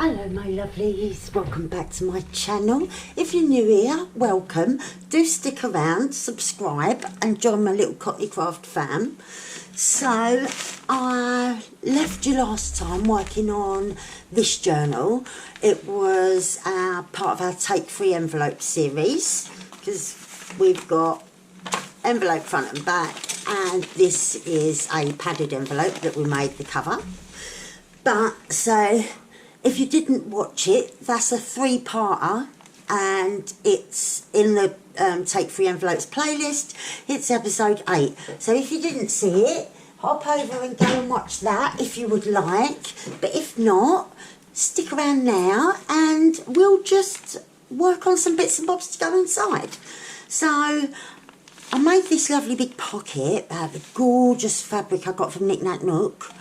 Hello my lovelies, welcome back to my channel. If you're new here, welcome. Do stick around, subscribe and join my little TheCockneyCrafter fam. So I left you last time working on this journal. It was part of our Take 3 envelope series, because we've got envelope front and back, and this is a padded envelope that we made the cover. But so if you didn't watch it, that's a 3-parter, and it's in the Take 3 Envelopes playlist. It's episode 8. So if you didn't see it, hop over and go and watch that if you would like. But if not, stick around now and we'll just work on some bits and bobs to go inside. So I made this lovely big pocket out of the gorgeous fabric I got from Knick Knack Nook.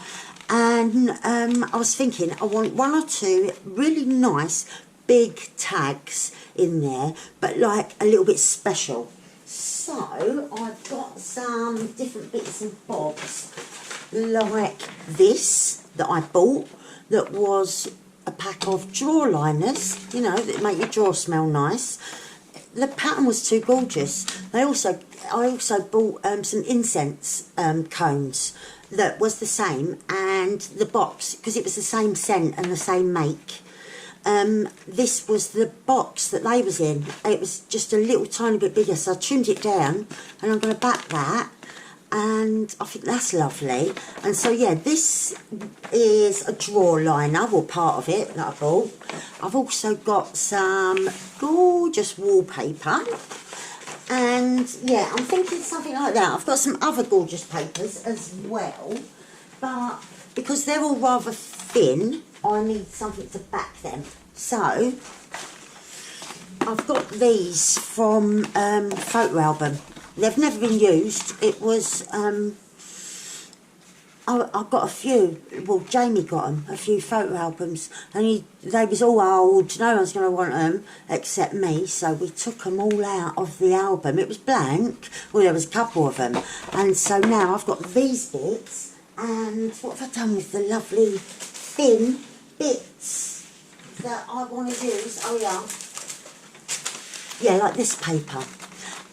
And I was thinking I want 1 or 2 really nice big tags in there, but like a little bit special. So I've got some different bits and bobs, like this that I bought, that was a pack of drawer liners, you know, that make your drawer smell nice. The pattern was too gorgeous. I also bought some incense cones that was the same, and the box, because it was the same scent and the same make. This was the box that they was in. It was just a little tiny bit bigger, so I trimmed it down, and I'm going to back that, and I think that's lovely. And so yeah, this is a drawer liner, or part of it, that I bought. I've also got some gorgeous wallpaper. And yeah, I'm thinking something like that. I've got some other gorgeous papers as well, but because they're all rather thin, I need something to back them. So I've got these from photo album. They've never been used. It was I got a few. Well, Jamie got them, a few photo albums, and they was all old. No one's going to want them except me. So we took them all out of the album. It was blank. Well, there was a couple of them, and so now I've got these bits. And what have I done with the lovely thin bits that I want to use? Oh yeah, like this paper.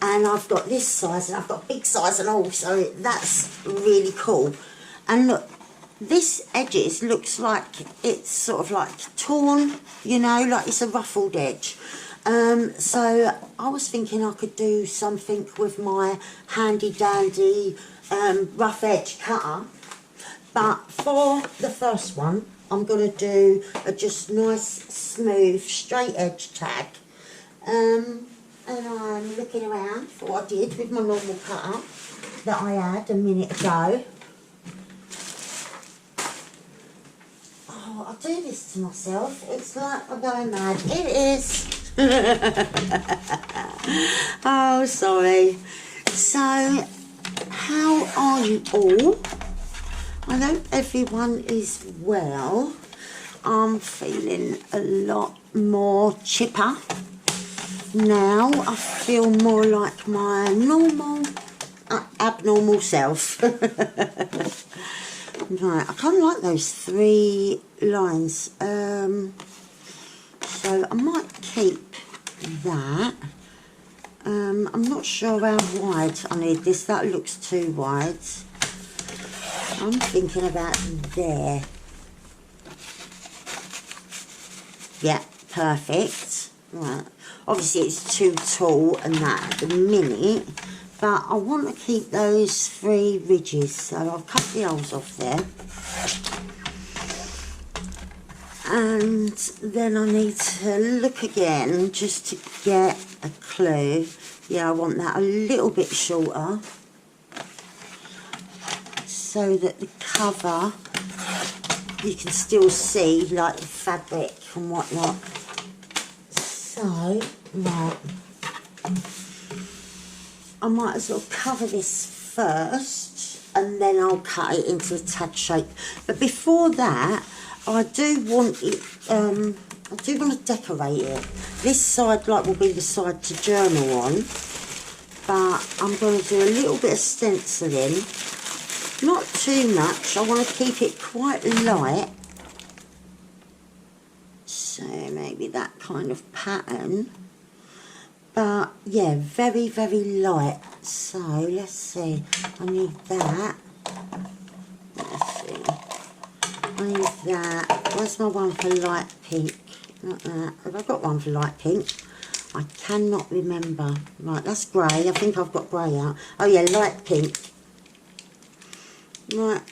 And I've got this size, and I've got big size and all. So that's really cool. And look, this edges looks like it's sort of like torn, you know, like it's a ruffled edge. So I was thinking I could do something with my handy dandy rough edge cutter. But for the first one, I'm going to do a just nice, smooth, straight edge tag. And I'm looking around for what I did with my normal cutter that I had a minute ago. I do this to myself. It's like I'm going mad. It is. Oh, sorry. So, how are you all? I hope everyone is well. I'm feeling a lot more chipper now. I feel more like my normal, abnormal self. Right, I kind of like those 3 lines, so I might keep that. I'm not sure how wide I need this. That looks too wide. I'm thinking about there. Yeah, perfect. Right, obviously it's too tall and that at the minute, but I want to keep those 3 ridges, so I'll cut the holes off there. And then I need to look again just to get a clue. Yeah, I want that a little bit shorter, so that the cover, you can still see like the fabric and whatnot. So, right, I might as well cover this first, and then I'll cut it into a tag shape. But before that, I do want it. I do want to decorate it. This side, like, will be the side to journal on, but I'm going to do a little bit of stenciling. Not too much. I want to keep it quite light. So maybe that kind of pattern. But yeah, very, very light. So let's see. I need that. Let's see. I need that. Where's my one for light pink? Not that. Have I got one for light pink? I cannot remember. Right, that's grey. I think I've got grey out. Oh yeah, light pink. Right.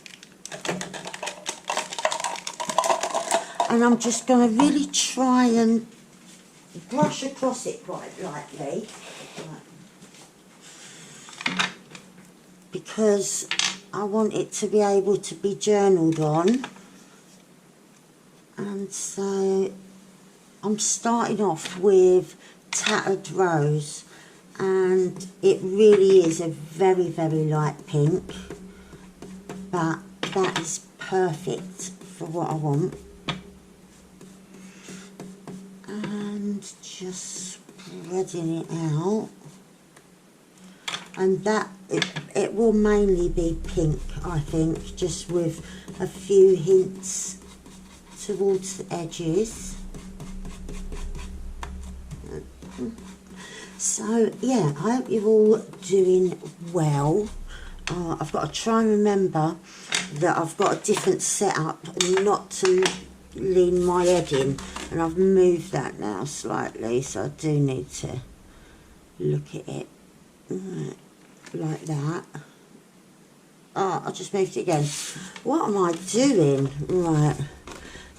And I'm just going to really try and brush across it quite lightly. Right. Because I want it to be able to be journaled on. And so I'm starting off with Tattered Rose, and it really is a very, very light pink, but that is perfect for what I want. And just spreading it out, and that it will mainly be pink, I think, just with a few hints towards the edges. So yeah, I hope you're all doing well. I've got to try and remember that I've got a different setup and not to lean my head in, and I've moved that now slightly, so I do need to look at it like that. Oh, I just moved it again. What am I doing? Right,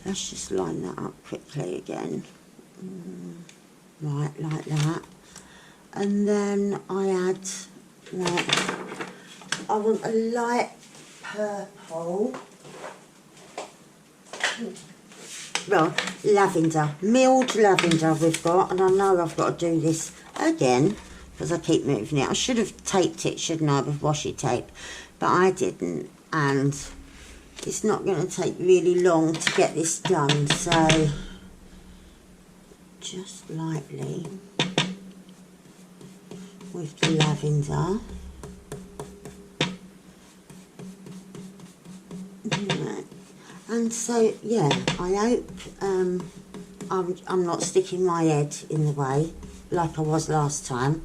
let's just line that up quickly again. Right, like that. And then I add, like, I want a light purple. Well, lavender, milled lavender we've got, and I know I've got to do this again because I keep moving it. I should have taped it, shouldn't I, with washi tape, but I didn't, and it's not going to take really long to get this done, so just lightly with the lavender. And so yeah, I hope I'm not sticking my head in the way like I was last time.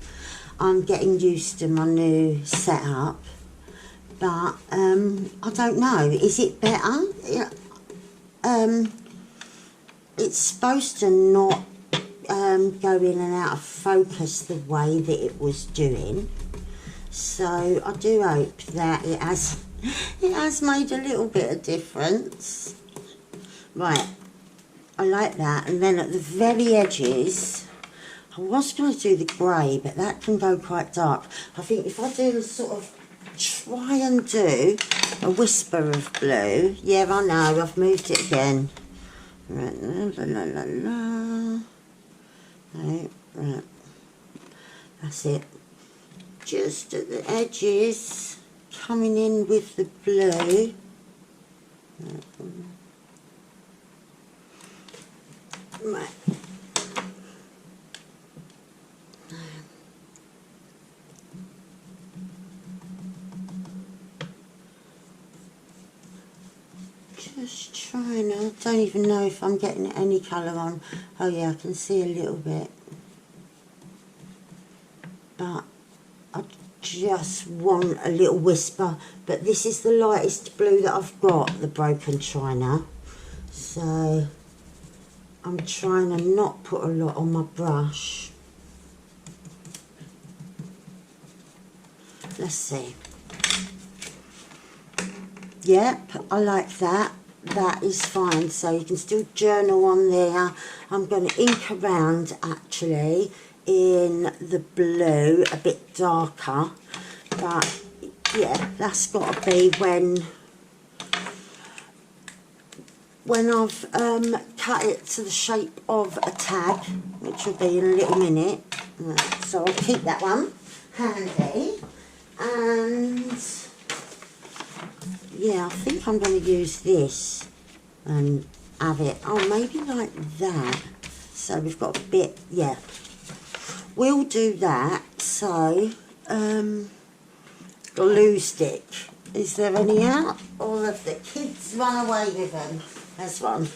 I'm getting used to my new setup, but I don't know, is it better? It's supposed to not go in and out of focus the way that it was doing, so I do hope that it has made a little bit of difference. Right, I like that. And then at the very edges, I was going to do the grey, but that can go quite dark. I think if I do sort of try and do a whisper of blue. Yeah, I know, I've moved it again. Right, la la la la. Right, that's it. Just at the edges, coming in with the blue. Right. Just trying, I don't even know if I'm getting any colour on. Oh yeah, I can see a little bit. But I just want a little whisper. But this is the lightest blue that I've got, the Broken China. So I'm trying to not put a lot on my brush. Let's see. Yep, I like that. That is fine. So you can still journal on there. I'm going to ink around actually in the blue, a bit darker. But yeah, that's got to be when I've cut it to the shape of a tag, which will be in a little minute. So I'll keep that one handy. And yeah, I think I'm going to use this and have it, oh, maybe like that. So we've got a bit, yeah, we'll do that. So, glue stick, is there any out? Or have the kids run away with them? There's one.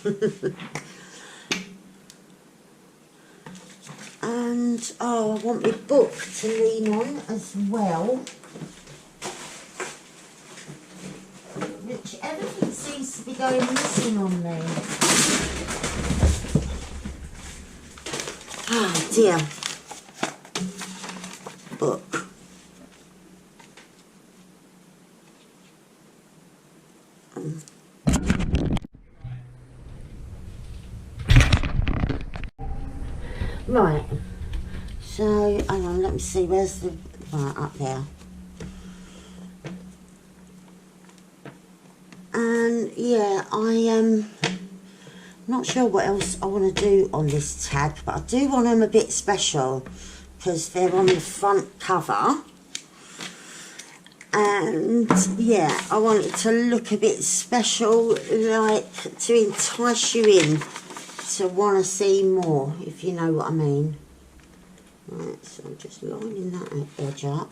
And oh, I want my book to lean on as well, which everything seems to be going missing on me. Oh dear. Book. Right, so hang on, let me see, where's the, right, up there. And yeah, I am not sure what else I want to do on this tag, but I do want them a bit special because they're on the front cover. And yeah, I want it to look a bit special, like to entice you in to want to see more, if you know what I mean. Right, so I'm just lining that edge up.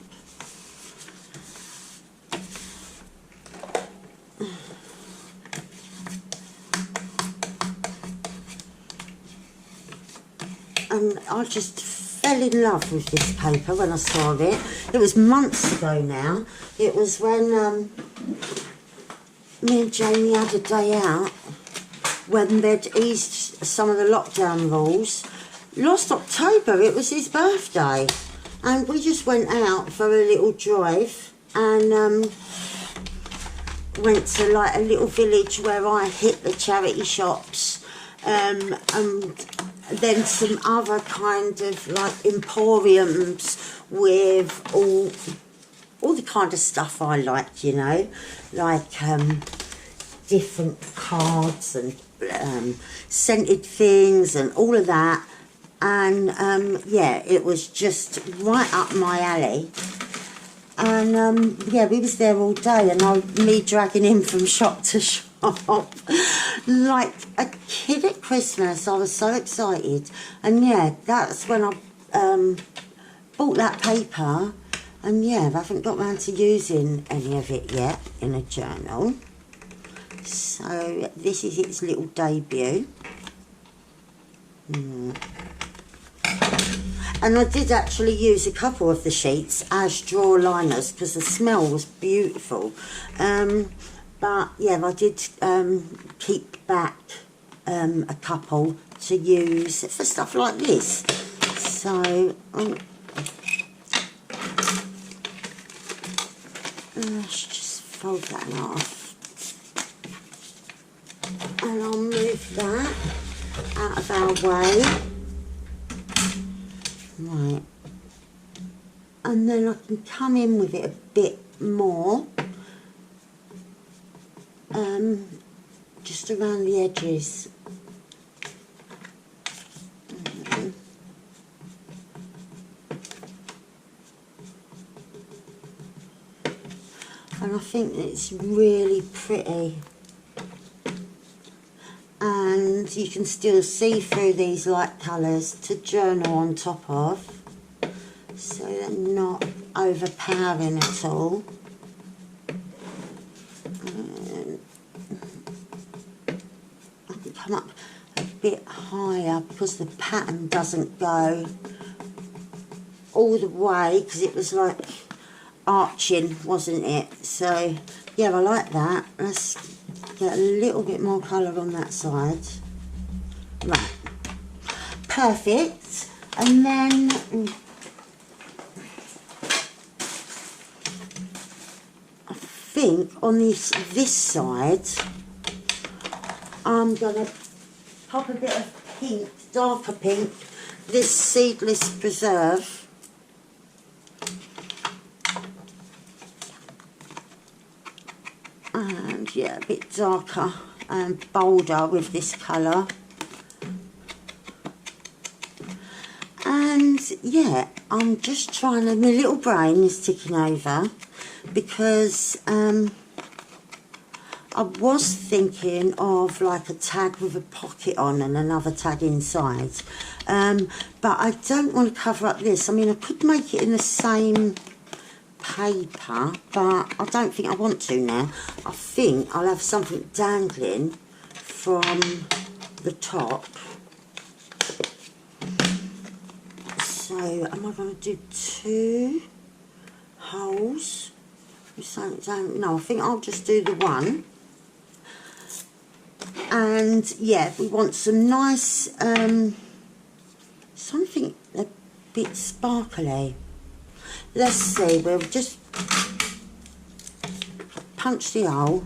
And I just fell in love with this paper when I saw it. It was months ago now. It was when me and Jamie had a day out when they'd eased some of the lockdown rules. Last October, it was his birthday, and we just went out for a little drive and went to like a little village where I hit the charity shops, and then some other kind of like emporiums with all the kind of stuff I liked, you know, like different cards and scented things and all of that. And yeah, it was just right up my alley. And yeah, we was there all day, and me dragging him from shop to shop like a kid at Christmas. I was so excited. And yeah, that's when I bought that paper. And yeah, I haven't got round to using any of it yet in a journal. So this is its little debut. And I did actually use a couple of the sheets as drawer liners because the smell was beautiful. But yeah, I did keep back a couple to use for stuff like this. So let's just fold that off. And I'll move that out of our way. Right. And then I can come in with it a bit more. Just around the edges. And I think it's really pretty. And you can still see through these light colours to journal on top of, so they're not overpowering at all. And I can come up a bit higher because the pattern doesn't go all the way, because it was like arching, wasn't it? So yeah, I like that. Let's get a little bit more colour on that side. Right, perfect. And then I think on this side I'm gonna pop a bit of pink, darker pink, this seedless preserve. And yeah, a bit darker and bolder with this colour. And yeah, I'm just trying to, my little brain is ticking over because I was thinking of like a tag with a pocket on and another tag inside. But I don't want to cover up this. I mean, I could make it in the same paper, but I don't think I want to now. I think I'll have something dangling from the top. So So am I going to do 2 holes? No, I think I'll just do the one. And yeah, we want some nice, something a bit sparkly. Let's see, we'll just punch the hole.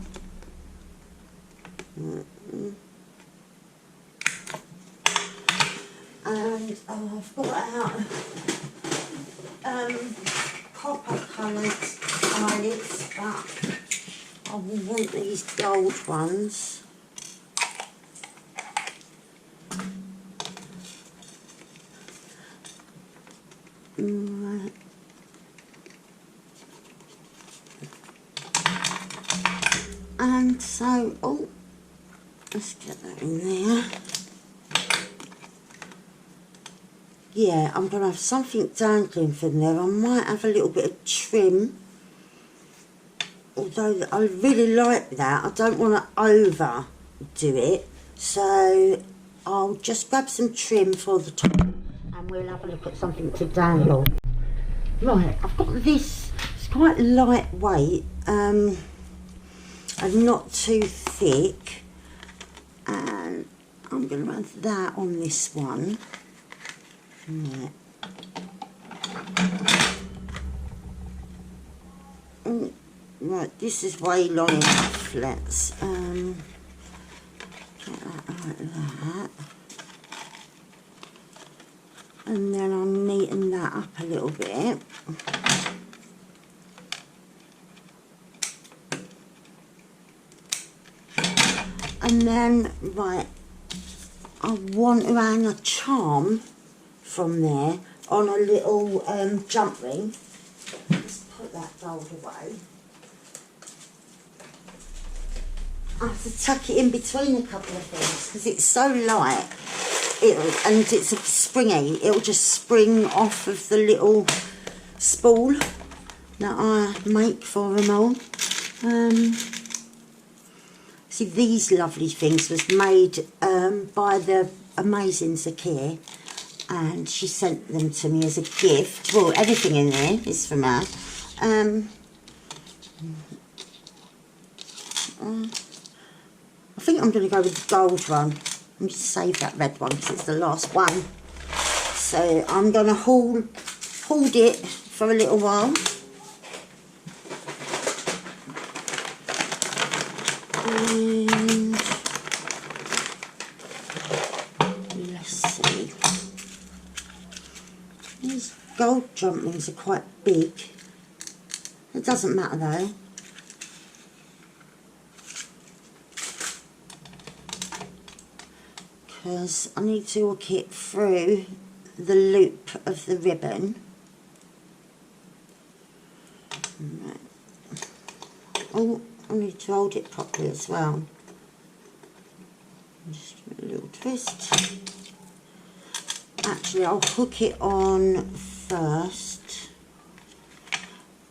And I've got out copper coloured eyelets, but I will want these gold ones. Right. And so, oh, let's get that in there. Yeah, I'm going to have something dangling from there. I might have a little bit of trim. Although I really like that, I don't want to overdo it. So I'll just grab some trim for the top and we'll have a look at something to dangle. Right, I've got this. It's quite lightweight and not too thick. And I'm going to have that on this one. Right. Right, this is way long enough. Let's get that like that. And then I'll neaten that up a little bit. And then, right, I want to hang a charm from there on a little jump ring. Let's put that gold away. I have to tuck it in between a couple of things because it's so light and it's springy. It'll just spring off of the little spool that I make for them all. See, these lovely things was made by the amazing Zakia, and she sent them to me as a gift. Well, everything in there is from her. I think I'm going to go with the gold one. I'm just save that red one because it's the last one. So I'm going to hold it for a little while. And let's see. These gold jump rings are quite big. It doesn't matter though. Because I need to hook it through the loop of the ribbon. Right. Oh, I need to hold it properly as well. Just a little twist. Actually, I'll hook it on first,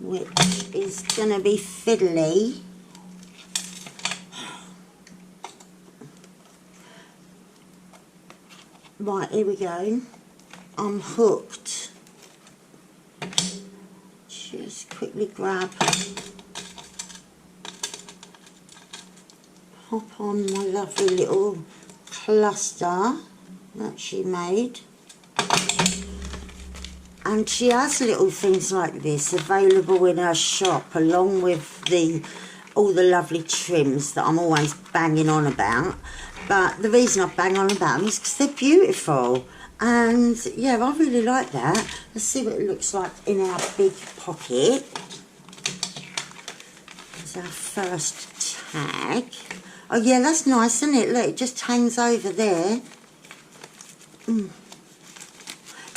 which is going to be fiddly. Right, here we go. I'm hooked. Just quickly grab, pop on my lovely little cluster that she made. And she has little things like this available in her shop, along with all the lovely trims that I'm always banging on about. But the reason I bang on about them is because they're beautiful. And yeah, I really like that. Let's see what it looks like in our big pocket. There's our first tag. Oh yeah, that's nice, isn't it? Look, it just hangs over there.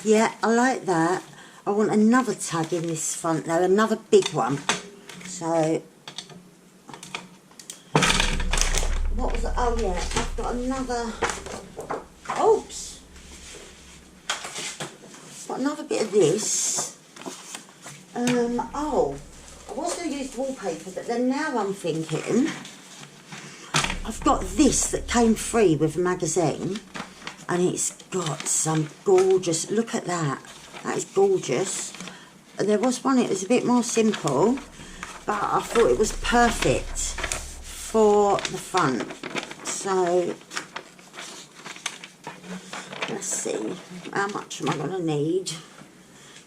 Yeah, I like that. I want another tag in this front though, another big one. So, what was it? Oh yeah, I've got another, oops. Got another bit of this. Oh, I was going to use wallpaper, but then now I'm thinking, I've got this that came free with a magazine, and it's got some gorgeous, look at that. That is gorgeous. There was one, it was a bit more simple, but I thought it was perfect for the front. So let's see, how much am I going to need?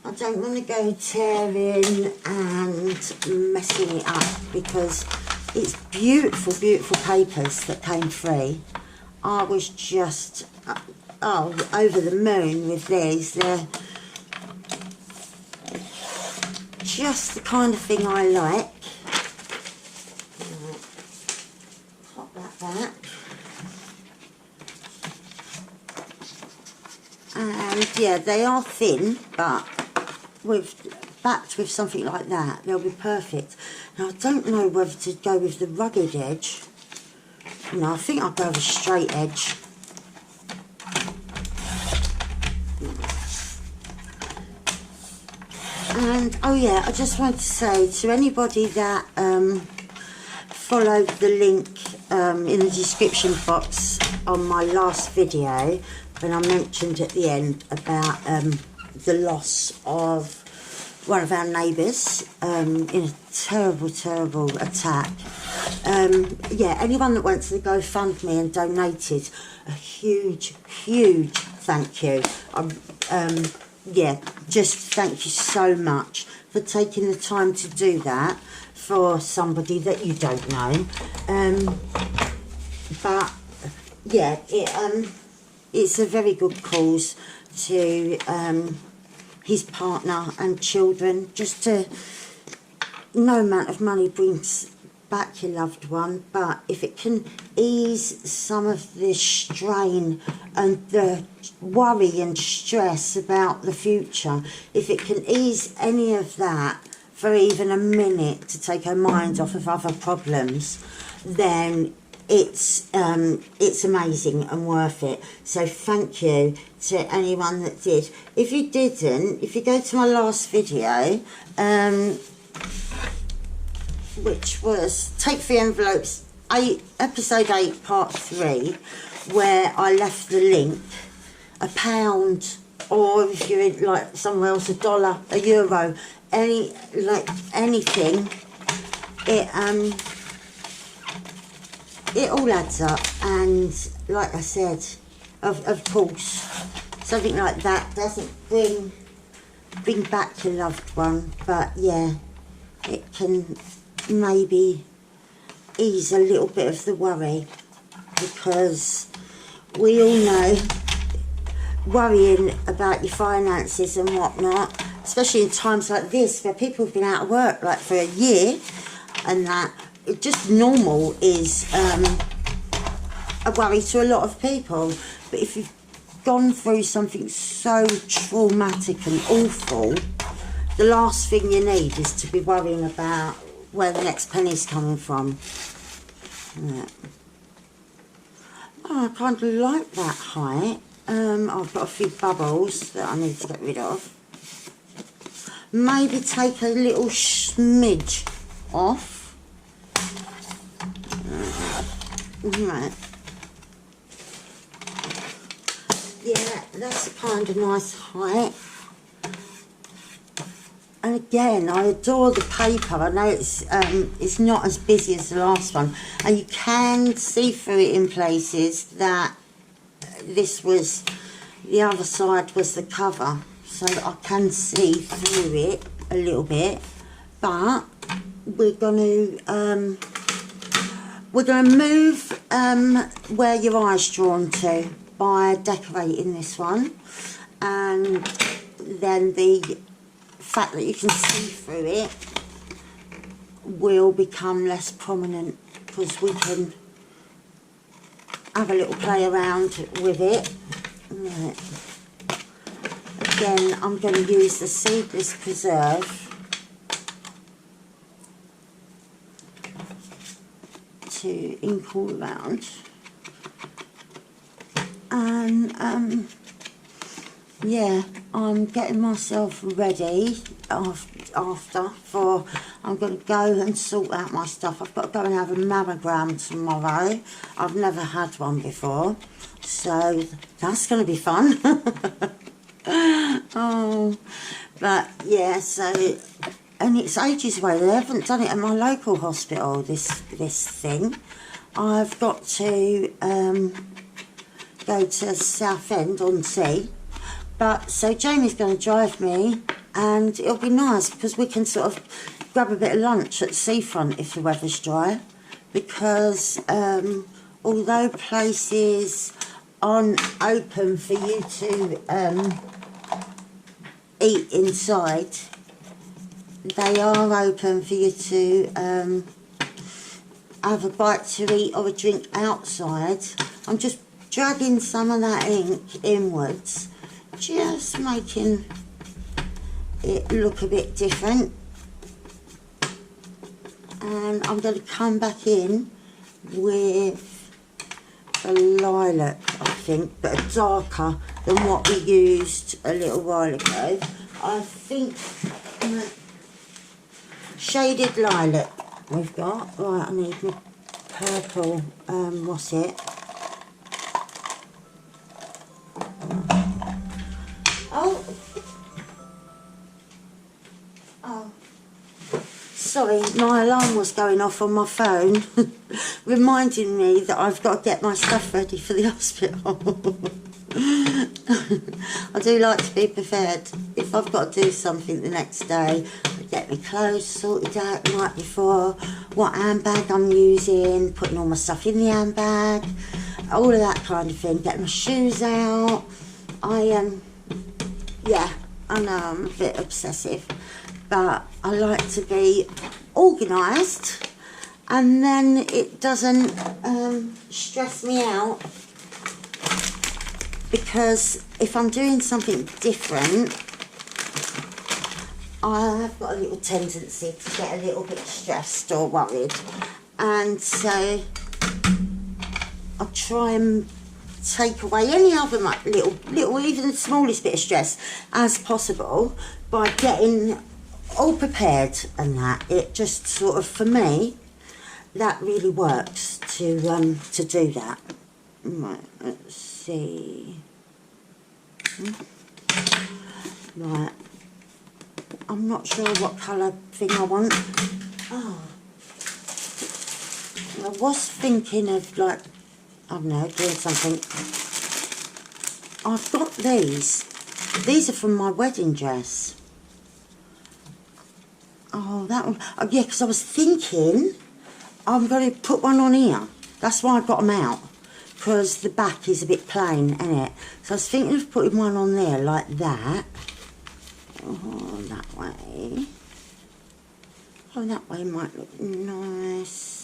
I don't want to go tearing and messing it up, because it's beautiful, beautiful papers that came free. I was just over the moon with these. They're just the kind of thing I like. Pop that back. And yeah, they are thin, but backed with something like that, they'll be perfect. Now I don't know whether to go with the rugged edge. No, I think I'll go with a straight edge. And oh yeah, I just want to say to anybody that followed the link in the description box on my last video, when I mentioned at the end about the loss of one of our neighbours in a terrible, terrible attack. Yeah, anyone that went to the GoFundMe and donated, a huge, huge thank you. Yeah, just thank you so much for taking the time to do that for somebody that you don't know. But yeah, it's a very good cause to his partner and children. Just to, no amount of money brings back your loved one, but if it can ease some of the strain and the worry and stress about the future, if it can ease any of that for even a minute to take her mind off of other problems, then it's amazing and worth it. So thank you to anyone that did. If you didn't, if you go to my last video, which was Take 3 Envelopes, episode 8 part 3, where I left the link, £1, or if you're in, like somewhere else, $1, €1, anything, it all adds up. And like I said, of course, something like that doesn't bring back your loved one, but yeah, it can maybe ease a little bit of the worry, because we all know worrying about your finances and whatnot, especially in times like this where people have been out of work like for a year, and that it just normal is a worry to a lot of people. But if you've gone through something so traumatic and awful, the last thing you need is to be worrying about where the next penny's coming from. Yeah. Oh, I kind of like that height. I've got a few bubbles that I need to get rid of. Maybe take a little smidge off. Right. Yeah, that's a kind of nice height. And again, I adore the paper. I know it's not as busy as the last one, and you can see through it in places that this was, the other side was the cover, so that I can see through it a little bit. But we're going to move where your eye's drawn to by decorating this one, and then the fact that you can see through it will become less prominent, because we can have a little play around with it. Right. Again, I'm going to use the seedless preserve to ink all around, and yeah, I'm getting myself ready after for, I'm going to go and sort out my stuff. I've got to go and have a mammogram tomorrow. I've never had one before, so that's going to be fun. Oh, but yeah, so, and it's ages away. They haven't done it at my local hospital, this thing. I've got to go to Southend-on-Sea. But, so Jamie's going to drive me, and it'll be nice because we can sort of grab a bit of lunch at the seafront if the weather's dry. Because although places aren't open for you to eat inside, they are open for you to have a bite to eat or a drink outside. I'm just dragging some of that ink inwards, just making it look a bit different. And I'm going to come back in with a lilac, I think, but a darker than what we used a little while ago. I think shaded lilac we've got. Right, I need my purple, what's it? Oh, sorry, my alarm was going off on my phone, reminding me that I've got to get my stuff ready for the hospital. I do like to be prepared. If I've got to do something the next day, I get my clothes sorted out the night before, what handbag I'm using, putting all my stuff in the handbag, all of that kind of thing, getting my shoes out. Yeah, I know I'm a bit obsessive, but I like to be organised, and then it doesn't stress me out, because if I'm doing something different, I've got a little tendency to get a little bit stressed or worried, and so I try and take away any other little, even the smallest bit of stress as possible by getting all prepared, and that it just sort of, for me, that really works to do that. Right, let's see. Right, I'm not sure what colour thing I want. Oh, I was thinking of, like, I don't know, doing something. I've got these. These are from my wedding dress. Oh, that one. Oh, yeah, because I was thinking I'm going to put one on here. That's why I got them out. Because the back is a bit plain, isn't it? So I was thinking of putting one on there like that. Oh, that way. Oh, that way might look nice.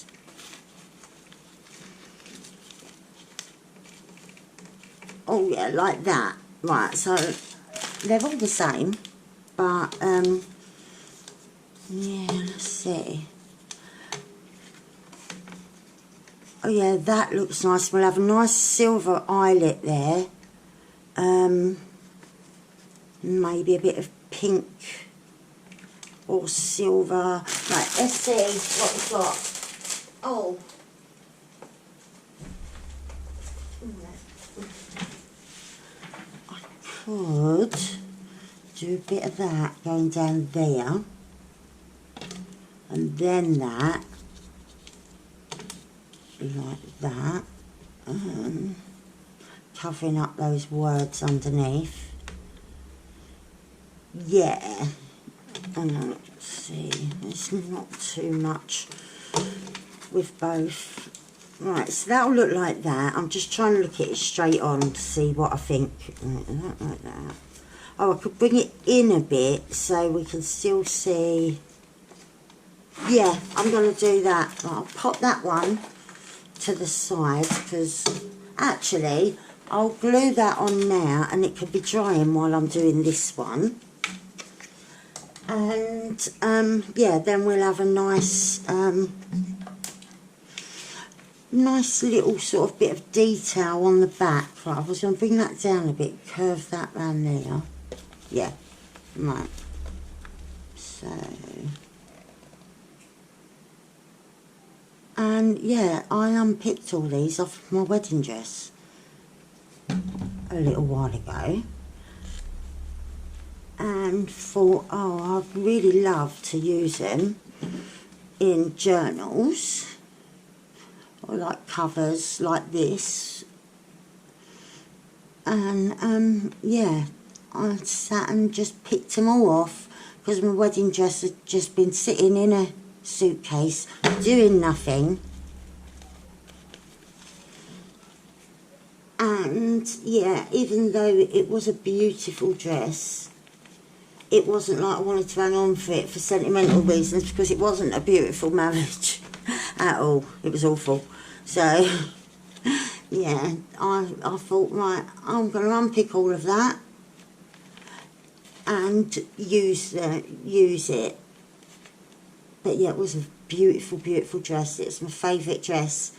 Oh yeah, like that. Right, so they're all the same, but yeah, let's see. Oh yeah, that looks nice. We'll have a nice silver eyelet there. Maybe a bit of pink or silver. Right, let's see what we've got. Oh. Could do a bit of that going down there, and then that, like that, covering up those words underneath. Yeah, and let's see, it's not too much with both. Right, so that'll look like that. I'm just trying to look at it straight on to see what I think. Like that. Oh, I could bring it in a bit so we can still see. Yeah, I'm going to do that. I'll pop that one to the side, because actually I'll glue that on now, and it could be drying while I'm doing this one. And yeah, then we'll have a nice nice little sort of bit of detail on the back. Right, I was going to bring that down a bit, curve that round there. Yeah, right. So, and yeah, I unpicked all these off my wedding dress a little while ago. and thought, oh, I'd really love to use them in journals or like covers like this. And yeah, I sat and just picked them all off because my wedding dress had just been sitting in a suitcase doing nothing. And yeah, even though it was a beautiful dress, it wasn't like I wanted to hang on for it for sentimental reasons, because it wasn't a beautiful marriage at all. It was awful. So yeah, I thought, right, I'm going to unpick all of that and use it. But yeah, it was a beautiful, beautiful dress. It's my favourite dress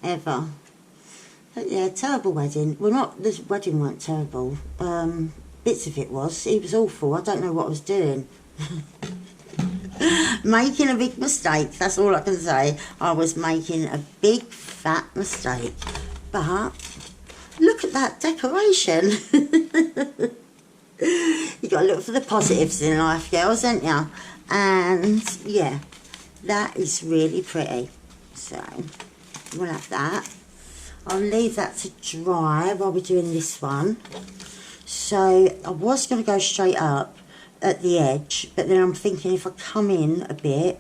ever. But yeah, terrible wedding. Well, not, the wedding weren't terrible. Bits of it was. It was awful. I don't know what I was doing. Making a big mistake, that's all I can say. I was making a big fat mistake. But look at that decoration. You got to look for the positives in life, girls, ain't ya? And yeah, that is really pretty. So we'll have that. I'll leave that to dry while we're doing this one. So I was going to go straight up at the edge, but then I'm thinking if I come in a bit,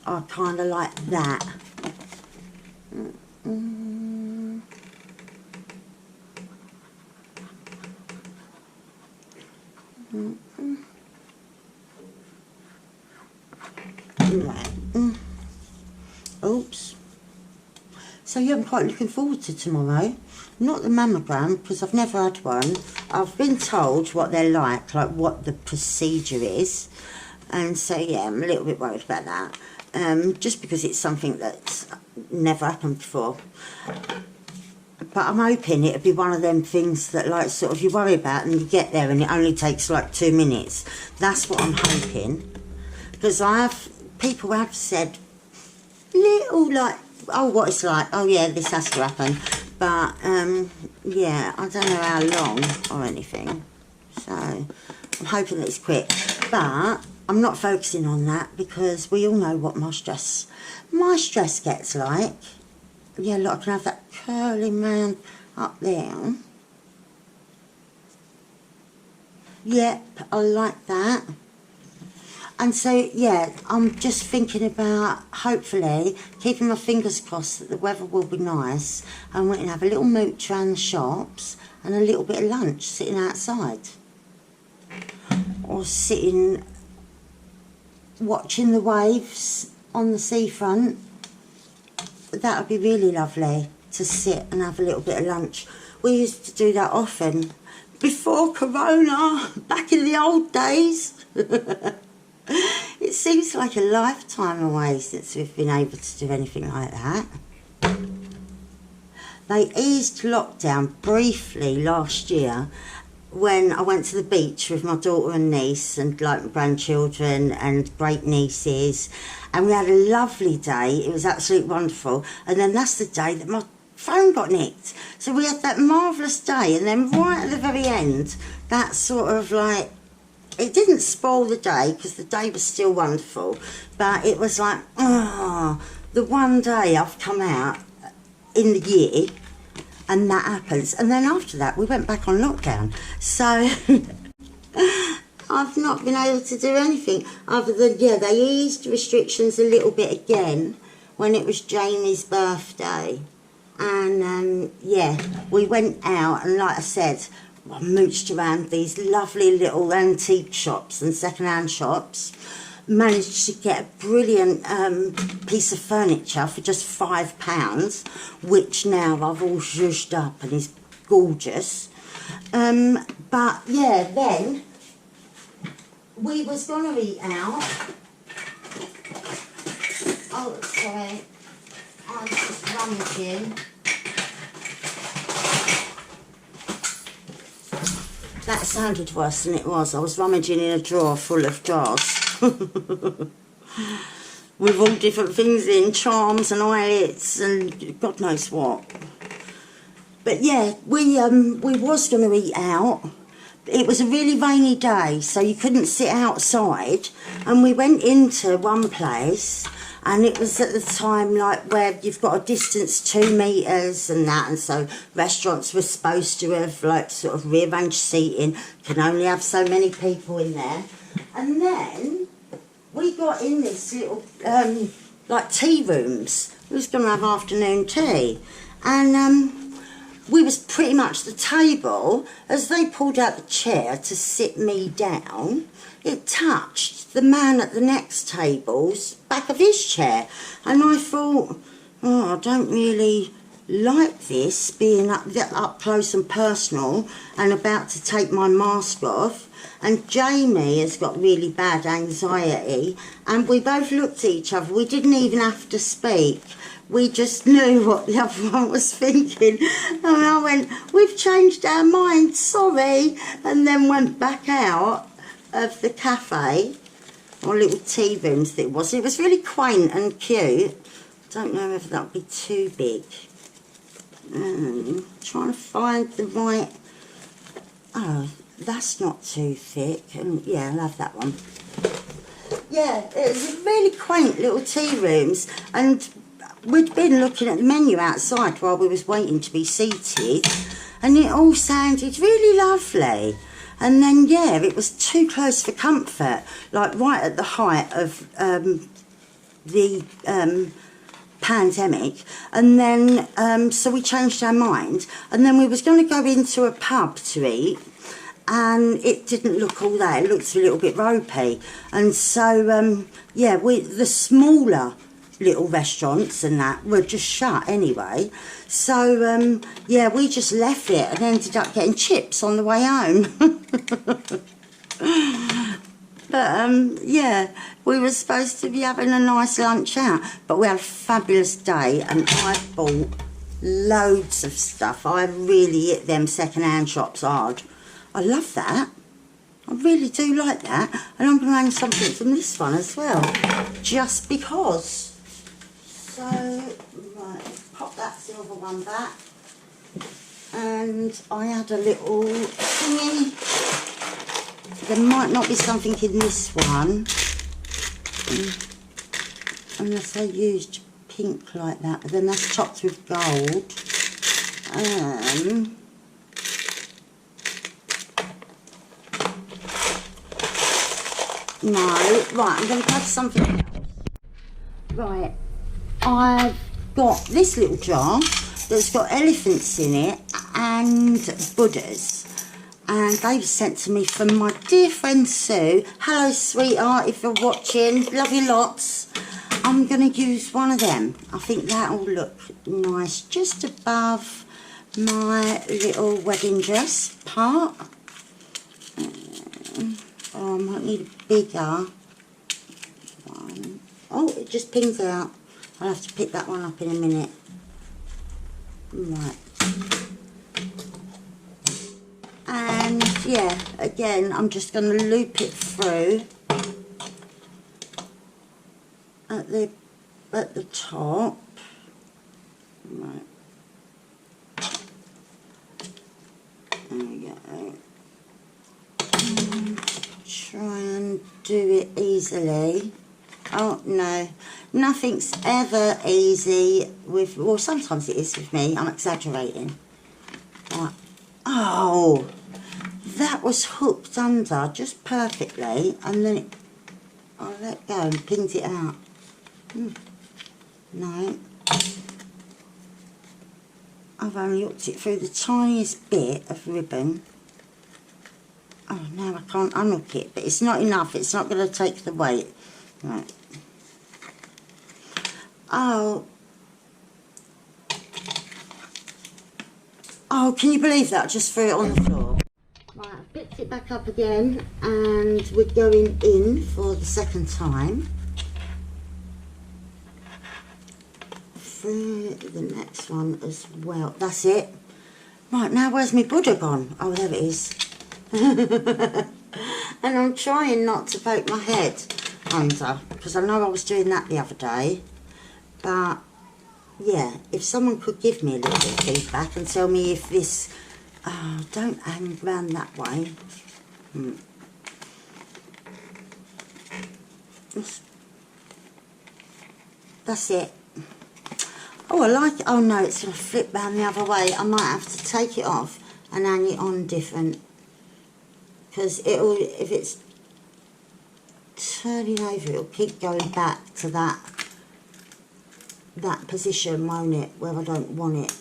I kind of like that. Right. Oops. So yeah, I'm quite looking forward to tomorrow. Not the mammogram, because I've never had one. I've been told what they're like what the procedure is. And so yeah, I'm a little bit worried about that. Just because it's something that's never happened before. But I'm hoping it'll be one of them things that like sort of you worry about and you get there and it only takes like 2 minutes. That's what I'm hoping. Because people have said little like, oh, what it's like, oh yeah, this has to happen. But yeah, I don't know how long or anything. So I'm hoping that it's quick. But I'm not focusing on that because we all know what my stress gets like. Yeah, look, I can have that curly man up there. Yep, I like that. And so, yeah, I'm just thinking about, hopefully, keeping my fingers crossed that the weather will be nice and we can have a little mooch around the shops and a little bit of lunch sitting outside. Or sitting, watching the waves on the seafront. That would be really lovely, to sit and have a little bit of lunch. We used to do that often. Before Corona, back in the old days. It seems like a lifetime away since we've been able to do anything like that. They eased lockdown briefly last year when I went to the beach with my daughter and niece and like my grandchildren and great nieces, and we had a lovely day. It was absolutely wonderful. And then that's the day that my phone got nicked. So we had that marvellous day, and then right at the very end, that sort of like, it didn't spoil the day because the day was still wonderful, but it was like, oh, the one day I've come out in the year and that happens. And then after that we went back on lockdown, so I've not been able to do anything other than, yeah, they eased restrictions a little bit again when it was Jamie's birthday. And yeah, we went out and like I said, I mooched around these lovely little antique shops and second-hand shops. Managed to get a brilliant piece of furniture for just £5, which now I've all zhuzhed up and is gorgeous. But yeah, then we was going to eat out. Oh, sorry, I'm just rummaging. That sounded worse than it was. I was rummaging in a drawer full of jars. With all different things in, charms and eyelets and God knows what. But yeah, we was going to eat out, it was a really rainy day, so you couldn't sit outside, and we went into one place, and it was at the time like where you've got a distance 2 metres and that, and so restaurants were supposed to have like sort of rearranged seating, can only have so many people in there. And then we got in this little like tea rooms. We was going to have afternoon tea, and we was pretty much the table. As they pulled out the chair to sit me down, it touched the man at the next table's back of his chair, and I thought, oh, I don't really like this, being up close and personal and about to take my mask off. And Jamie has got really bad anxiety, and we both looked at each other. We didn't even have to speak. We just knew what the other one was thinking. And I went, we've changed our mind, sorry. And then went back out of the cafe, or little tea rooms that it was. It was really quaint and cute. Don't know if that would be too big. Trying to find the right... Oh, that's not too thick. And yeah, I love that one. Yeah, it was really quaint little tea rooms, and we'd been looking at the menu outside while we was waiting to be seated, and it all sounded really lovely. And then, yeah, it was too close for comfort, like right at the height of the pandemic. And then, so we changed our mind, and then we was going to go into a pub to eat, and it didn't look all that. It looked a little bit ropey. And so, yeah, the smaller little restaurants and that were just shut anyway. So, yeah, we just left it and ended up getting chips on the way home. But, yeah, we were supposed to be having a nice lunch out, but we had a fabulous day, and I bought loads of stuff. I really hit them second-hand shops hard. I love that. I really do like that. And I'm going to hang something from this one as well, just because. So, right, pop that silver one back. And I had a little thingy. There might not be something in this one, unless I used pink like that, but then that's topped with gold. No, right, I'm going to grab something else. Right, I've got this little jar that's got elephants in it and Buddhas. And they were sent to me from my dear friend Sue. Hello, sweetheart, if you're watching. Love you lots. I'm going to use one of them. I think that'll look nice just above my little wedding dress part. Oh, I might need a bigger one. Oh, it just pings out. I'll have to pick that one up in a minute. Right. And yeah, again, I'm just going to loop it through at the top. Right. There we go. Try and do it easily. Oh no, nothing's ever easy with, well, sometimes it is with me, I'm exaggerating. Right. Oh, that was hooked under just perfectly, and then I let go and pinned it out. No, I've only hooked it through the tiniest bit of ribbon. Oh, now I can't unhook it, but it's not enough. It's not going to take the weight. Right. Oh. Oh, can you believe that? I just threw it on the floor. Right, I've picked it back up again, and we're going in for the second time. Through the next one as well. That's it. Right, now where's my Buddha gone? Oh, there it is. And I'm trying not to poke my head under, because I know I was doing that the other day. But yeah, if someone could give me a little bit of feedback and tell me if this Oh, don't hang round that way. That's it. Oh, I like it. Oh no, it's going to flip round the other way. I might have to take it off and hang it on different. Because it'll, if it's turning over, it'll keep going back to that position, won't it, where I don't want it.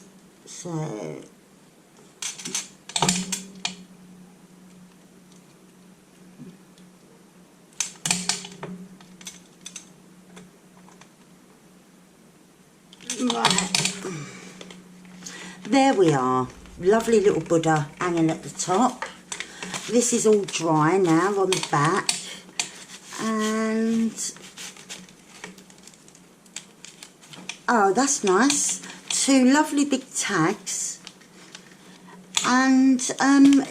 So right, there we are, lovely little Buddha hanging at the top. This is all dry now on the back, and oh, that's nice. 2 lovely big tags, and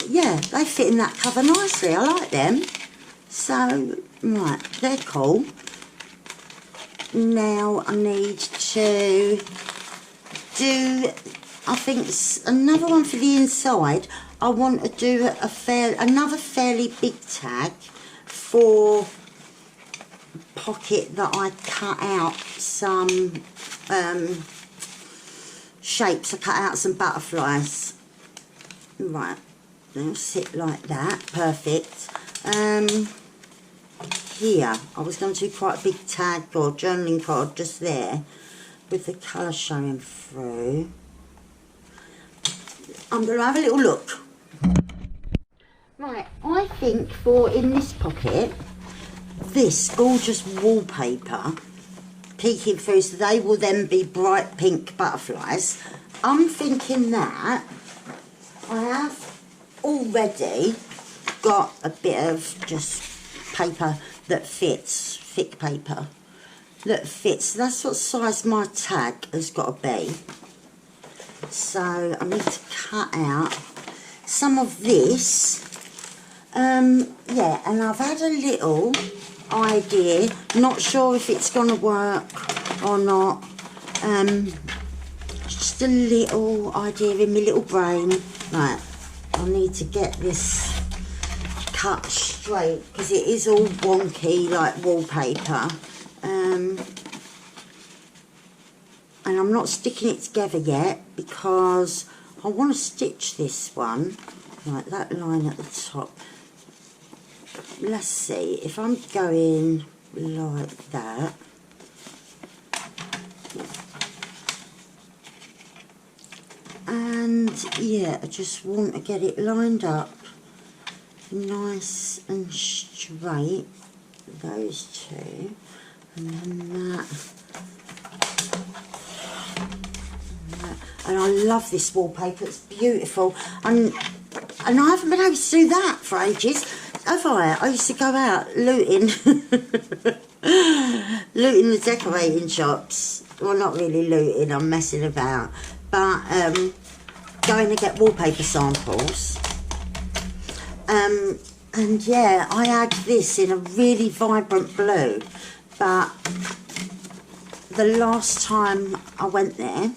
yeah, they fit in that cover nicely. I like them. So right, they're cool. Now I need to do, I think it's another one for the inside. I want to do another fairly big tag for pocket that I cut out some shapes. I cut out some butterflies. Right, they'll sit like that, perfect. Here, I was going to do quite a big tag or journaling card just there with the colour showing through. I'm going to have a little look. Right, I think for in this pocket, this gorgeous wallpaper peeking through, so they will then be bright pink butterflies. I'm thinking that I have already got a bit of just paper that fits, thick paper that fits. That's what size my tag has got to be. So I need to cut out some of this. Yeah, and I've had a little idea, not sure if it's going to work or not. Just a little idea in my little brain. Right, I need to get this cut straight because it is all wonky like wallpaper. And I'm not sticking it together yet because I want to stitch this one. Right, that line at the top. Let's see if I'm going like that. And yeah, I just want to get it lined up nice and straight, those two, and then that. And I love this wallpaper, it's beautiful. And I haven't been able to do that for ages, have I? I used to go out looting, looting the decorating shops. Well, not really looting, I'm messing about. But going to get wallpaper samples. And yeah, I had this in a really vibrant blue. But the last time I went there,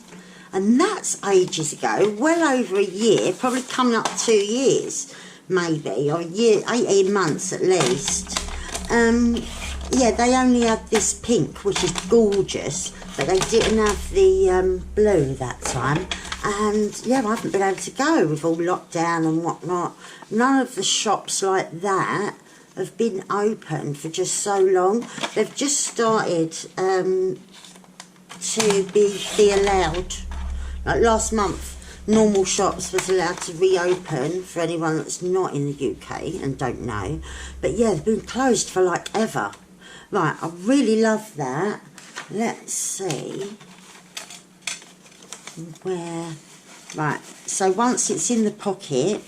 and that's ages ago, well over a year, probably coming up 2 years, maybe, or a year, 18 months at least. Yeah, they only had this pink, which is gorgeous, but they didn't have the blue that time. And yeah, I haven't been able to go with all lockdown and whatnot. None of the shops like that have been open for just so long. They've just started to be allowed. Like last month, normal shops was allowed to reopen for anyone that's not in the UK and don't know. But yeah, they've been closed for like ever. Right, I really love that. Let's see where. Right, so once it's in the pocket,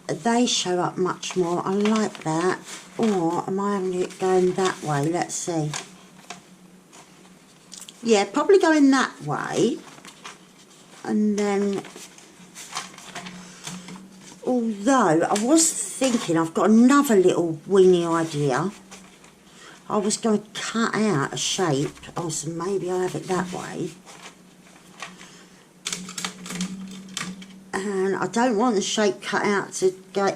they show up much more. I like that. Or am I having it going that way? Let's see. Yeah, probably going that way. And then, although I was thinking I've got another little weenie idea. I was going to cut out a shape. Oh, so maybe I'll have it that way. and I don't want the shape cut out to go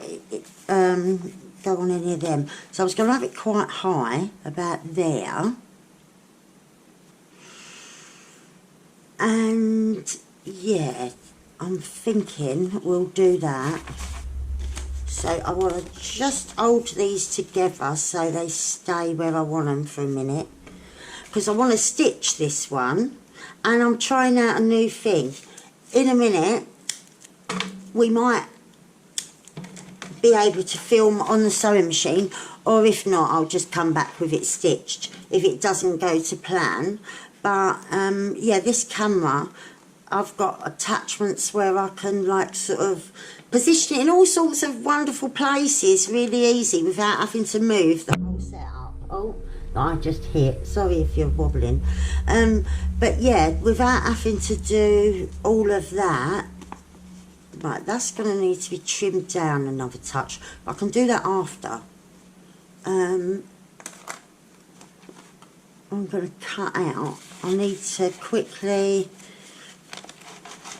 on any of them. So I was going to have it quite high, about there. And yeah, I'm thinking we'll do that. So I want to just hold these together so they stay where I want them for a minute. Because I want to stitch this one. And I'm trying out a new thing. In a minute, we might be able to film on the sewing machine. Or if not, I'll just come back with it stitched. If it doesn't go to plan. But yeah, this camera, I've got attachments where I can like sort of position it in all sorts of wonderful places really easy without having to move the whole setup. Oh, I just hit. Sorry if you're wobbling. But yeah, without having to do all of that. Right, that's going to need to be trimmed down another touch. I can do that after. I'm going to cut out. I need to quickly.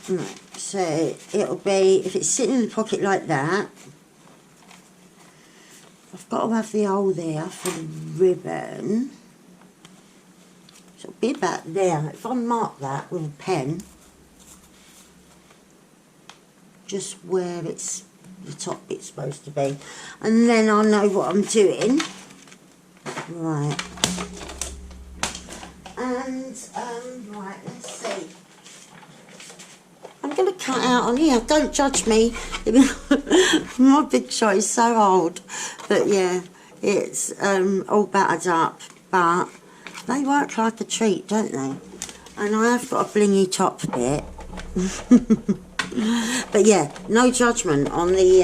Right, so it'll be, if it's sitting in the pocket like that, I've got to have the hole there for the ribbon. So it'll be about there. If I mark that with a pen, just where it's the top bit's supposed to be, and then I know what I'm doing. Right. And right, let's see. I'm going to cut out on here. Don't judge me. My big shot is so old. But yeah, it's all battered up. But they work like a treat, don't they? And I have got a blingy top bit. But yeah, no judgment on the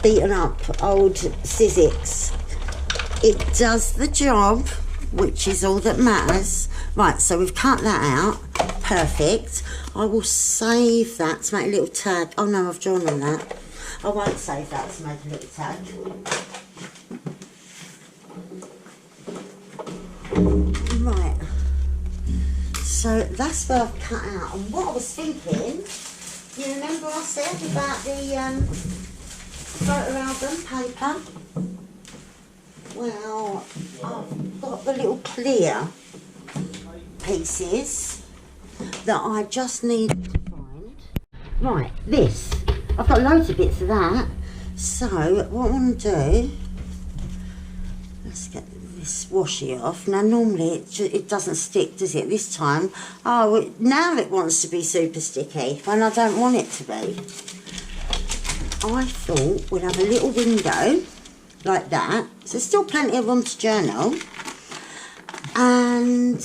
beaten up old Sizzix. It does the job, which is all that matters. Right, so we've cut that out. Perfect. I will save that to make a little tag. Oh no, I've drawn on that. I won't save that to make a little tag. Right. So that's where I've cut out. And what I was thinking, you remember I said about the photo album paper? Well, I've got the little clear pieces that I just need to find. Right, this. I've got loads of bits of that. So, what I want to do, let's get this washi off. Now, normally it doesn't stick, does it? This time, oh, now it wants to be super sticky, when I don't want it to be. I thought we'd have a little window like that. So there's still plenty of room to journal. And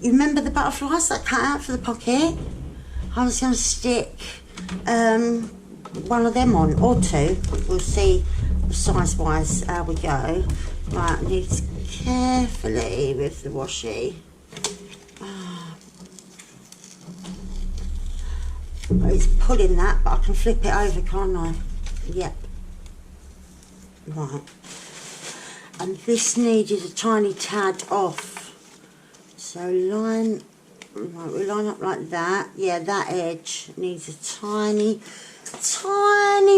you remember the butterflies that I cut out for the pocket? I was going to stick one of them on, or two. We'll see size-wise how we go. Right, I need to carefully with the washi. It's pulling that, but I can flip it over, can't I? Yep. Right. And this needed a tiny tad off. So line, right, we line up like that. Yeah, that edge needs a tiny,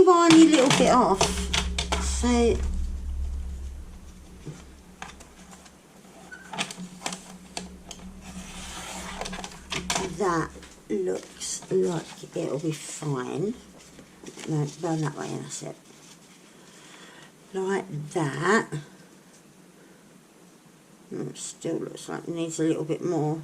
whiny little bit off. So that looks like it'll be fine. No, burn that way, and that's it. Like that. It still looks like it needs a little bit more.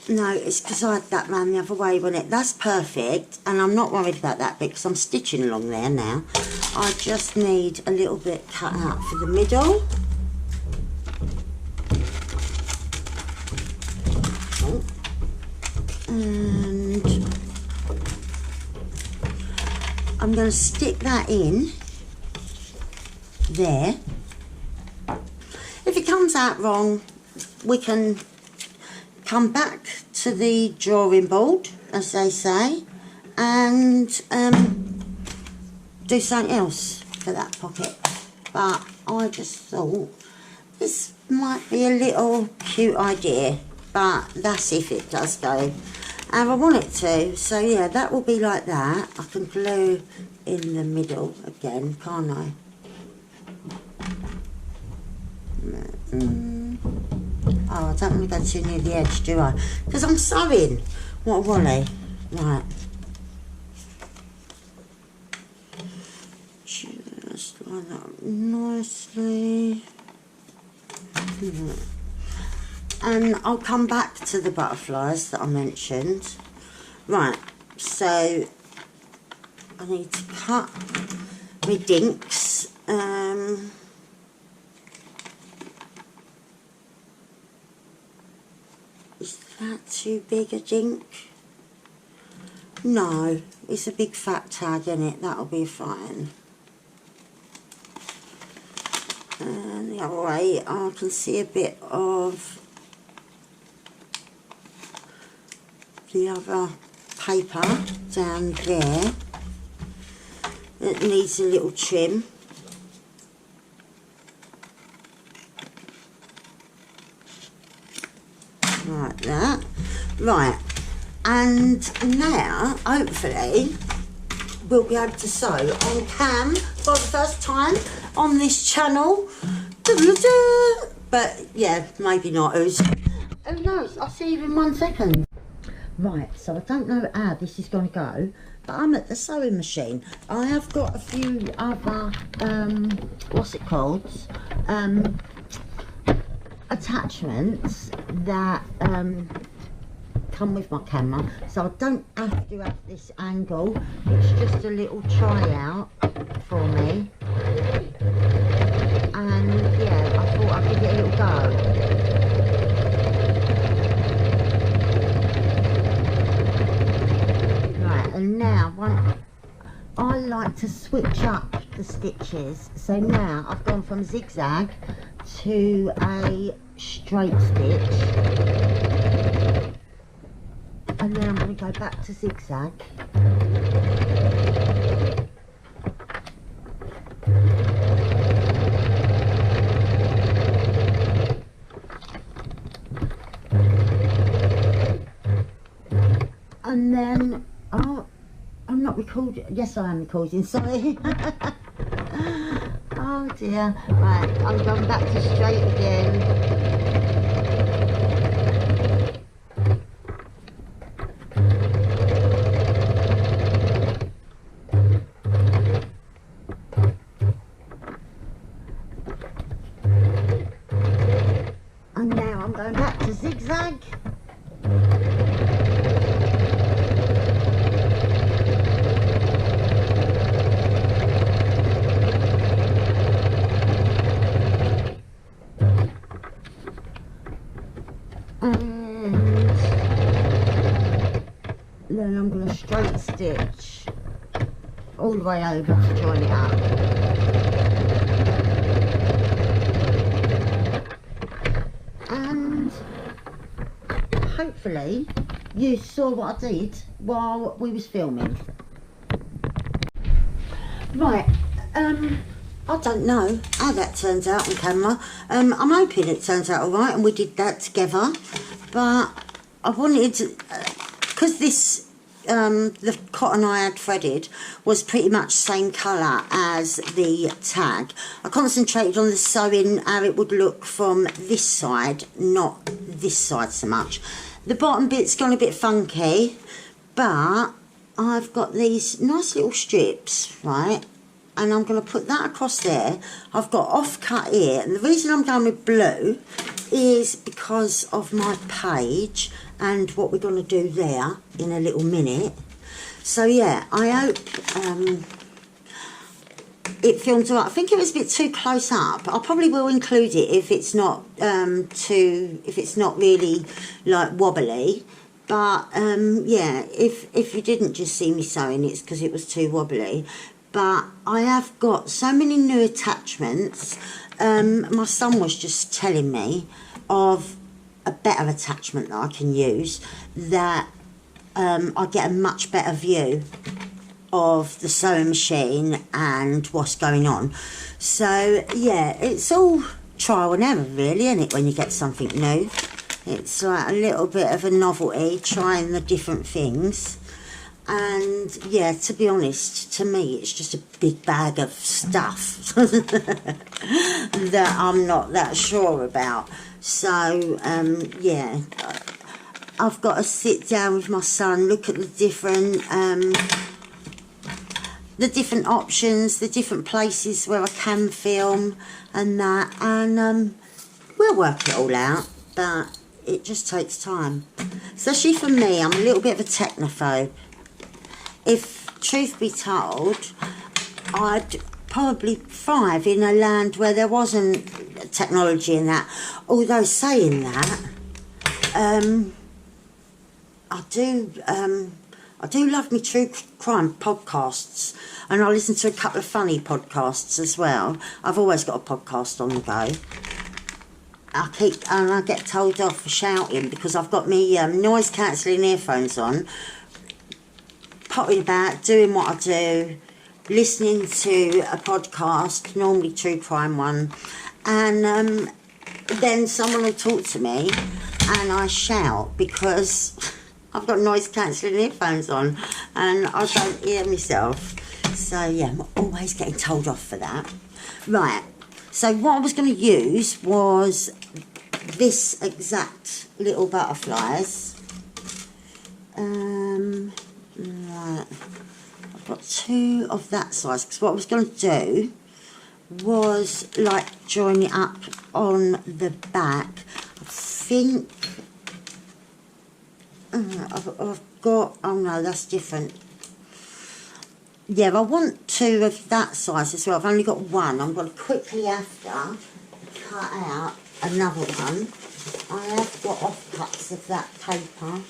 No, it's because I had that round the other way, wasn't it? That's perfect, and I'm not worried about that bit because I'm stitching along there now. I just need a little bit cut out for the middle. Oh. And I'm going to stick that in there. If it comes out wrong, we can come back to the drawing board, as they say, and do something else for that pocket. But I just thought this might be a little cute idea, but that's if it does go and I want it to. So yeah, that will be like that. I can glue in the middle again, can't I? Oh, I don't want to go too near the edge, do I? Because I'm sewing. What a wally. Right. Just line that up nicely. And I'll come back to the butterflies that I mentioned. Right, so I need to cut my dinks. Is that too big a dink? No, it's a big fat tag in it, that'll be fine. And the other way, I can see a bit of the other paper down there. It needs a little trim. Like that. Right, and now hopefully we'll be able to sew on cam for the first time on this channel. But yeah, maybe not. Who knows? I'll see you in 1 second. Right, so I don't know how this is going to go, but I'm at the sewing machine. I have got a few other what's it called, attachments that come with my camera, so I don't have to have this angle. It's just a little tryout for me, and yeah, I thought I'd give it a little go. Right, and now I like to switch up the stitches, so now I've gone from zigzag to a straight stitch, and then I'm going to go back to zigzag. And then, oh, I'm not recording. Yes, I am recording, sorry. Oh dear. Right, I'm going back to straight again. And now I'm going back to zigzag. Then I'm going to straight stitch all the way over to join it up. And hopefully you saw what I did while we was filming. Right, I don't know how that turns out on camera. I'm hoping it turns out alright and we did that together, but I wanted to, because this the cotton I had threaded was pretty much same colour as the tag. I concentrated on the sewing, how it would look from this side, not this side so much. The bottom bit's gone a bit funky, but I've got these nice little strips, right, and I'm going to put that across there. I've got off-cut here, and the reason I'm going with blue is because of my page and what we're going to do there in a little minute. So yeah, I hope it films alright. I think it was a bit too close up. I probably will include it if it's not if it's not really like wobbly. But yeah, if you didn't just see me sewing, it's because it was too wobbly. But I have got so many new attachments. My son was just telling me of a better attachment that I can use, that I get a much better view of the sewing machine and what's going on. So yeah, it's all trial and error really, isn't it, when you get something new. It's like a little bit of a novelty, trying the different things. And yeah, to be honest, to me it's just a big bag of stuff that I'm not that sure about. So yeah, I've got to sit down with my son, look at the different options, the different places where I can film and that, and we'll work it all out, but it just takes time. Especially for me, I'm a little bit of a technophobe. If truth be told, I'd probably thrive in a land where there wasn't technology in that. Although saying that, I do love me true crime podcasts, and I listen to a couple of funny podcasts as well. I've always got a podcast on the go. I get told off for shouting because I've got me noise cancelling earphones on, potting about, doing what I do, listening to a podcast, normally true crime one, and then someone will talk to me and I shout because I've got noise cancelling earphones on and I don't hear myself. So yeah, I'm always getting told off for that. Right, so what I was going to use was this exact little butterflies. Right, I've got 2 of that size, because what I was going to do was like join it up on the back. I think I've got, oh no, that's different. Yeah, I want 2 of that size as well. I've only got 1. I'm going to quickly have to cut out another one. I have got offcuts of that paper.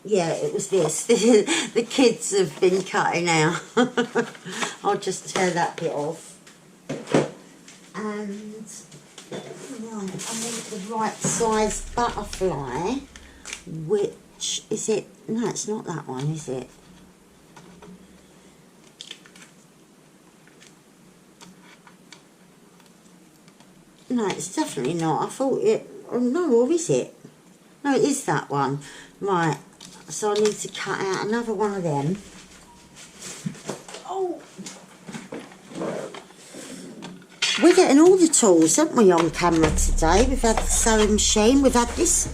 Yeah, it was this. The kids have been cutting out. I'll just tear that bit off. And right, I need the right size butterfly, which is it? No, it's not that one, is it? No, it's definitely not. I thought it, oh no, or is it? No, it is that one. Right, so I need to cut out another one of them. Oh! We're getting all the tools, haven't we, on camera today? We've had the sewing machine, we've had this.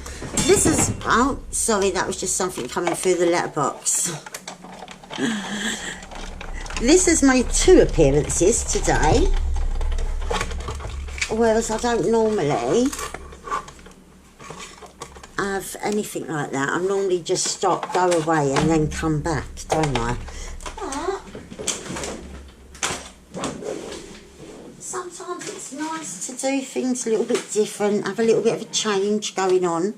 This is, oh, sorry, that was just something coming through the letterbox. This has made 2 appearances today, whereas I don't normally have anything like that. I normally just stop, go away and then come back, don't I? But sometimes it's nice to do things a little bit different, have a little bit of a change going on.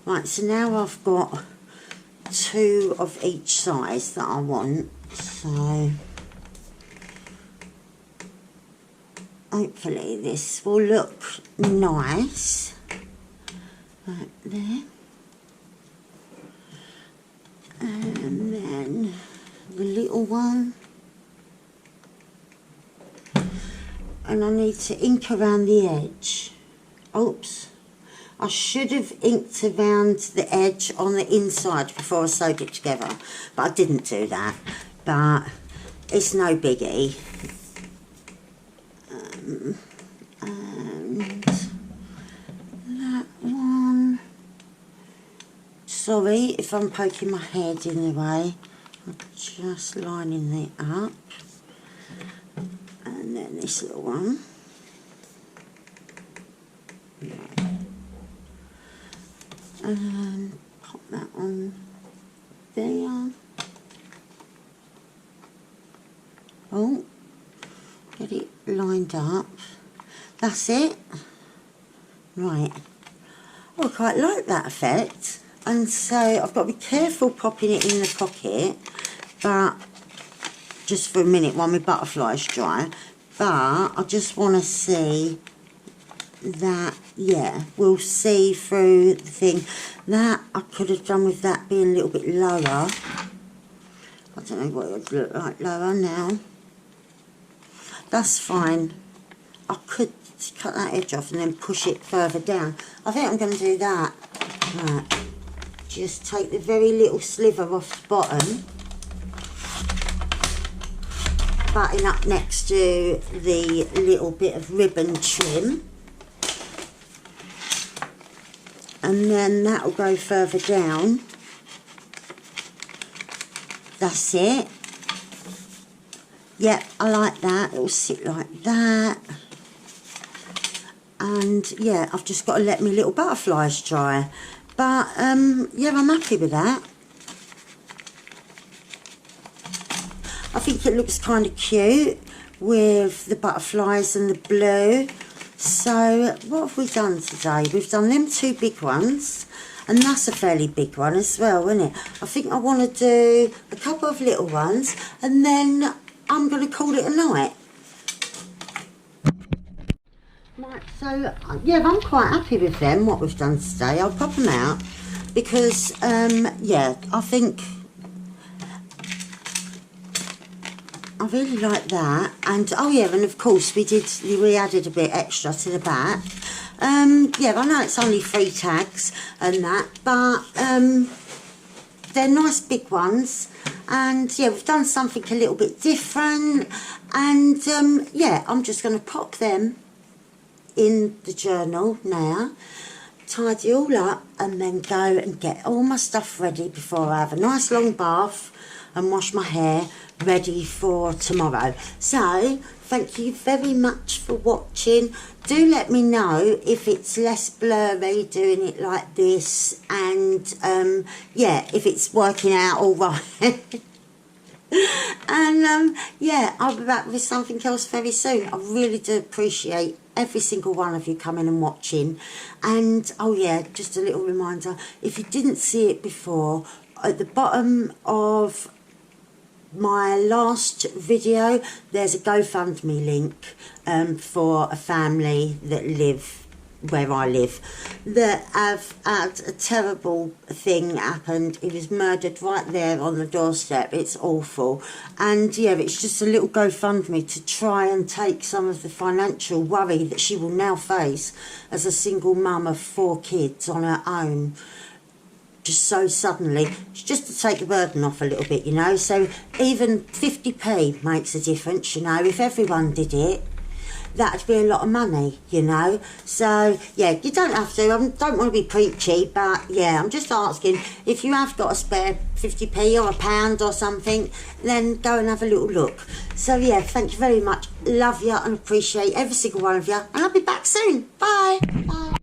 Right, so now I've got 2 of each size that I want, so hopefully this will look nice. Right there. And then the little one. And I need to ink around the edge. Oops. I should have inked around the edge on the inside before I sewed it together, but I didn't do that. But it's no biggie. And that one. Sorry if I'm poking my head in the way. I'm just lining it up. And then this little one. And pop that on there. Oh, get it lined up. That's it. Right. Oh, I quite like that effect. And so I've got to be careful popping it in the pocket, but just for a minute while my butterfly's dry. But I just want to see that, yeah, we'll see through the thing. That I could have done with that being a little bit lower. I don't know what it would look like lower now. That's fine. I could cut that edge off and then push it further down. I think I'm going to do that. Right. Just take the very little sliver off the bottom, button up next to the little bit of ribbon trim, and then that will go further down. That's it. Yep, I like that. It will sit like that. And yeah, I've just got to let my little butterflies dry. But yeah, I'm happy with that. I think it looks kind of cute with the butterflies and the blue. So what have we done today? We've done them 2 big ones, and that's a fairly big one as well, isn't it? I think I want to do a couple of little ones, and then I'm going to call it a night. Right, so yeah, I'm quite happy with them, what we've done today. I'll pop them out because yeah, I think I really like that. And oh yeah, and of course we added a bit extra to the back. Yeah, I know it's only 3 tags and that, but they're nice big ones. And yeah, we've done something a little bit different. And yeah, I'm just going to pop them in the journal now, tidy all up, and then go and get all my stuff ready before I have a nice long bath and wash my hair ready for tomorrow. So thank you very much for watching. Do let me know if it's less blurry doing it like this, and yeah, if it's working out all right. And yeah, I'll be back with something else very soon. I really do appreciate every single one of you coming and watching. And oh yeah, just a little reminder, if you didn't see it before, at the bottom of my last video there's a GoFundMe link for a family that live where I live, that have had a terrible thing happened. He was murdered right there on the doorstep. It's awful. And yeah, it's just a little GoFundMe to try and take some of the financial worry that she will now face as a single mum of 4 kids on her own, just so suddenly. It's just to take the burden off a little bit, you know. So even 50p makes a difference, you know. If everyone did it, that'd be a lot of money, you know. So yeah, you don't have to. I don't want to be preachy, but yeah, I'm just asking, if you have got a spare 50p or a pound or something, then go and have a little look. So yeah, thank you very much. Love you and appreciate every single one of you, and I'll be back soon. Bye. Bye.